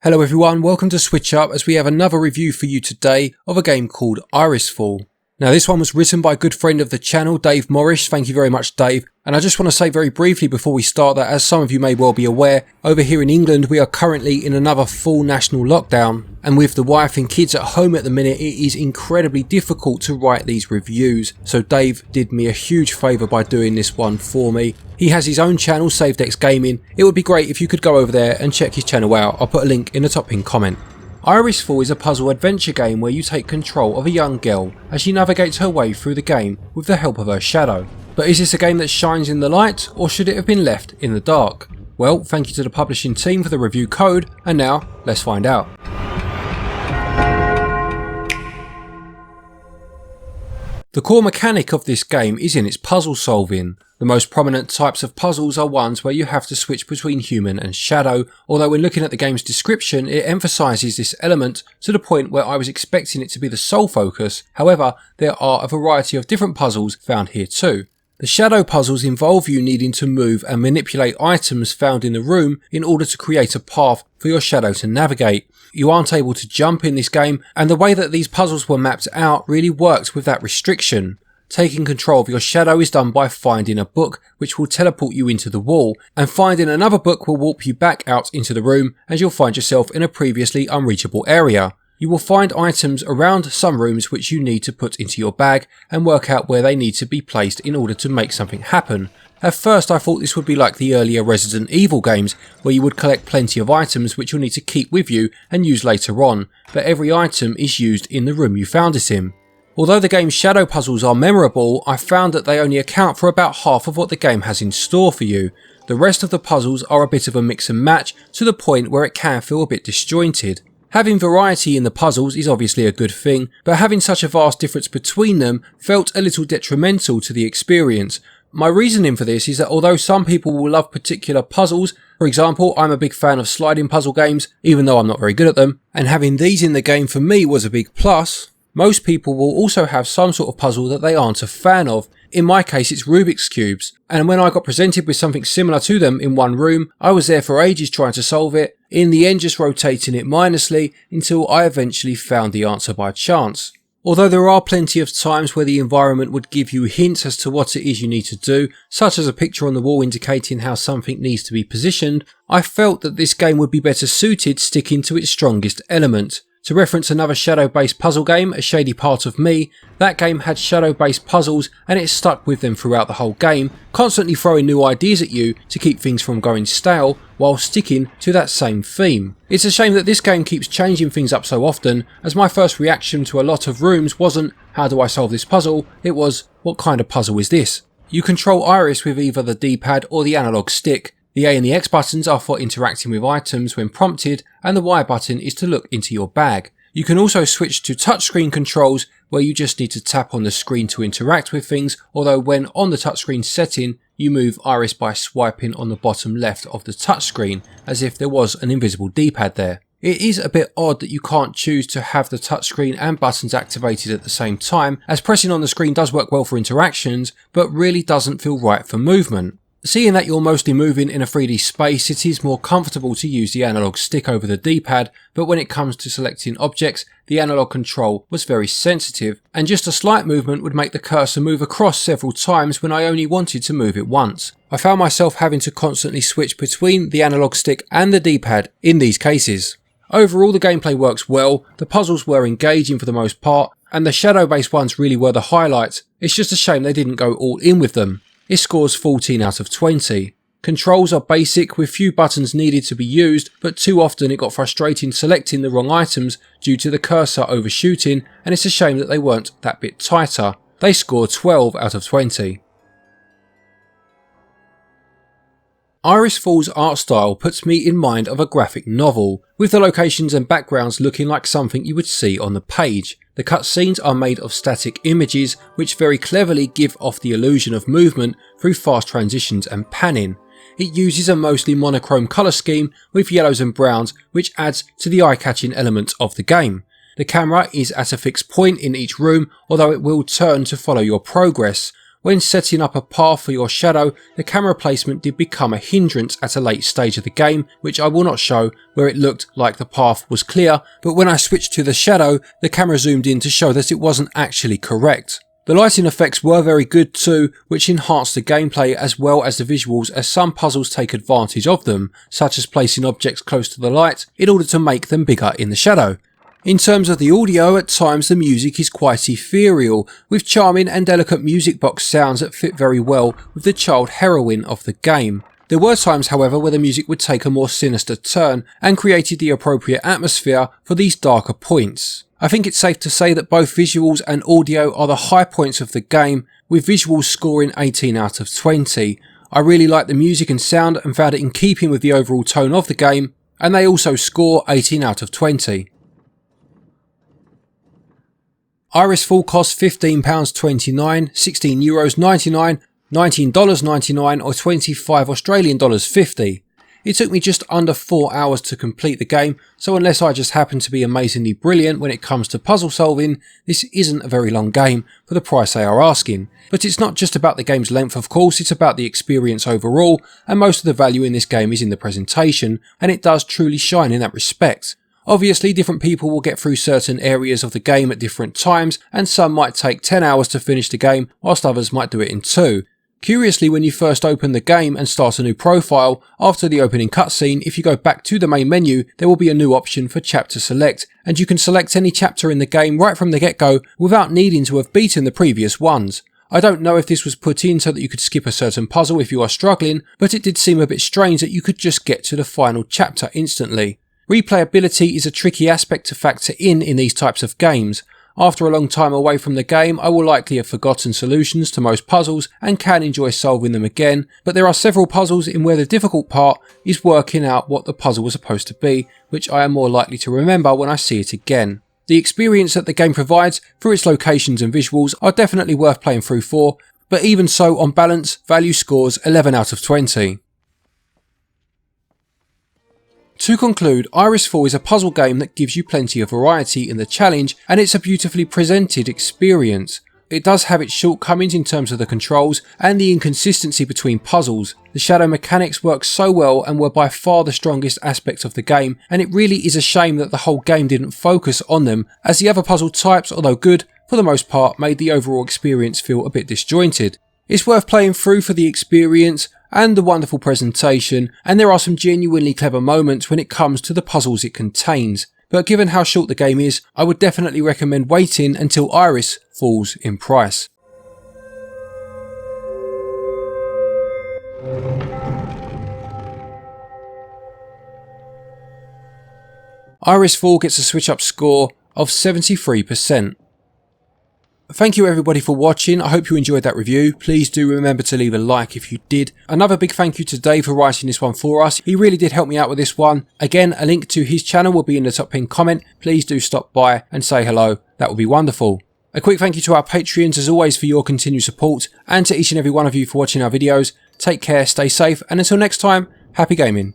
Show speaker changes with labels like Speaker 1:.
Speaker 1: Hello everyone, welcome to SwitchUp as we have another review for you today of a game called Irisfall. Now this one was written by a good friend of the channel, Dave Morris. Thank you very much, Dave. And I just want to say very briefly before we start that, as some of you may well be aware, over here in England we are currently in another full national lockdown. And with the wife and kids at home at the minute, it is incredibly difficult to write these reviews. So Dave did me a huge favour by doing this one for me. He has his own channel, SaveDex Gaming. It would be great if you could go over there and check his channel out. I'll put a link in the top pinned comment. Irisfall is a puzzle adventure game where you take control of a young girl as she navigates her way through the game with the help of her shadow. But is this a game that shines in the light, or should it have been left in the dark? Well, thank you to the publishing team for the review code, and now let's find out. The core mechanic of this game is in its puzzle solving. The most prominent types of puzzles are ones where you have to switch between human and shadow, although when looking at the game's description it emphasises this element to the point where I was expecting it to be the sole focus. However, there are a variety of different puzzles found here too. The shadow puzzles involve you needing to move and manipulate items found in the room in order to create a path for your shadow to navigate. You aren't able to jump in this game, and the way that these puzzles were mapped out really worked with that restriction. Taking control of your shadow is done by finding a book which will teleport you into the wall, and finding another book will warp you back out into the room as you'll find yourself in a previously unreachable area. You will find items around some rooms which you need to put into your bag and work out where they need to be placed in order to make something happen. At first I thought this would be like the earlier Resident Evil games where you would collect plenty of items which you'll need to keep with you and use later on, but every item is used in the room you found it in. Although the game's shadow puzzles are memorable, I found that they only account for about half of what the game has in store for you. The rest of the puzzles are a bit of a mix and match to the point where it can feel a bit disjointed. Having variety in the puzzles is obviously a good thing, but having such a vast difference between them felt a little detrimental to the experience. My reasoning for this is that although some people will love particular puzzles, for example, I'm a big fan of sliding puzzle games, even though I'm not very good at them, and having these in the game for me was a big plus, most people will also have some sort of puzzle that they aren't a fan of. In my case it's Rubik's Cubes, and when I got presented with something similar to them in one room, I was there for ages trying to solve it, in the end just rotating it mindlessly until I eventually found the answer by chance. Although there are plenty of times where the environment would give you hints as to what it is you need to do, such as a picture on the wall indicating how something needs to be positioned, I felt that this game would be better suited sticking to its strongest element. To reference another shadow-based puzzle game, A Shady Part of Me, that game had shadow-based puzzles and it stuck with them throughout the whole game, constantly throwing new ideas at you to keep things from going stale while sticking to that same theme. It's a shame that this game keeps changing things up so often, as my first reaction to a lot of rooms wasn't, how do I solve this puzzle? It was, what kind of puzzle is this? You control Iris with either the D-pad or the analog stick. The A and the X buttons are for interacting with items when prompted, and the Y button is to look into your bag. You can also switch to touchscreen controls where you just need to tap on the screen to interact with things, although when on the touchscreen setting you move Iris by swiping on the bottom left of the touchscreen as if there was an invisible D-pad there. It is a bit odd that you can't choose to have the touchscreen and buttons activated at the same time, as pressing on the screen does work well for interactions but really doesn't feel right for movement. Seeing that you're mostly moving in a 3D space, it is more comfortable to use the analog stick over the D-pad, but when it comes to selecting objects, the analog control was very sensitive, and just a slight movement would make the cursor move across several times when I only wanted to move it once. I found myself having to constantly switch between the analog stick and the D-pad in these cases. Overall, the gameplay works well, the puzzles were engaging for the most part, and the shadow-based ones really were the highlight. It's just a shame they didn't go all in with them. It scores 14 out of 20. Controls are basic with few buttons needed to be used, but too often it got frustrating selecting the wrong items due to the cursor overshooting, and it's a shame that they weren't that bit tighter. They scored 12 out of 20. Irisfall's art style puts me in mind of a graphic novel, with the locations and backgrounds looking like something you would see on the page. The cutscenes are made of static images which very cleverly give off the illusion of movement through fast transitions and panning. It uses a mostly monochrome colour scheme with yellows and browns, which adds to the eye-catching element of the game. The camera is at a fixed point in each room, although it will turn to follow your progress. When setting up a path for your shadow, the camera placement did become a hindrance at a late stage of the game, which I will not show, where it looked like the path was clear, but when I switched to the shadow, the camera zoomed in to show that it wasn't actually correct. The lighting effects were very good too, which enhanced the gameplay as well as the visuals, as some puzzles take advantage of them, such as placing objects close to the light in order to make them bigger in the shadow. In terms of the audio, at times the music is quite ethereal, with charming and delicate music box sounds that fit very well with the child heroine of the game. There were times, however, where the music would take a more sinister turn and created the appropriate atmosphere for these darker points. I think it's safe to say that both visuals and audio are the high points of the game, with visuals scoring 18 out of 20. I really like the music and sound and found it in keeping with the overall tone of the game, and they also score 18 out of 20. Iris Fall costs £15.29, €16.99, $19.99 or $25.50. It took me just under 4 hours to complete the game, so unless I just happen to be amazingly brilliant when it comes to puzzle solving, this isn't a very long game for the price they are asking. But it's not just about the game's length, of course, it's about the experience overall, and most of the value in this game is in the presentation, and it does truly shine in that respect. Obviously, different people will get through certain areas of the game at different times, and some might take 10 hours to finish the game, whilst others might do it in 2. Curiously, when you first open the game and start a new profile, after the opening cutscene, if you go back to the main menu, there will be a new option for chapter select, and you can select any chapter in the game right from the get-go without needing to have beaten the previous ones. I don't know if this was put in so that you could skip a certain puzzle if you are struggling, but it did seem a bit strange that you could just get to the final chapter instantly. Replayability is a tricky aspect to factor in these types of games. After a long time away from the game, I will likely have forgotten solutions to most puzzles and can enjoy solving them again, but there are several puzzles in where the difficult part is working out what the puzzle was supposed to be, which I am more likely to remember when I see it again. The experience that the game provides through its locations and visuals are definitely worth playing through for, but even so, on balance, value scores 11 out of 20. To conclude, Iris Fall is a puzzle game that gives you plenty of variety in the challenge, and it's a beautifully presented experience. It does have its shortcomings in terms of the controls and the inconsistency between puzzles. The shadow mechanics work so well and were by far the strongest aspects of the game, and it really is a shame that the whole game didn't focus on them, as the other puzzle types, although good, for the most part made the overall experience feel a bit disjointed. It's worth playing through for the experience and the wonderful presentation, and there are some genuinely clever moments when it comes to the puzzles it contains. But given how short the game is, I would definitely recommend waiting until Iris falls in price. Iris Fall gets a SwitchUp score of 73%. Thank you everybody for watching. I hope you enjoyed that review. Please do remember to leave a like if you did. Another big thank you to Dave for writing this one for us. He really did help me out with this one. Again, a link to his channel will be in the top pinned comment. Please do stop by and say hello. That would be wonderful. A quick thank you to our Patreons as always for your continued support, and to each and every one of you for watching our videos. Take care, stay safe, and until next time, happy gaming.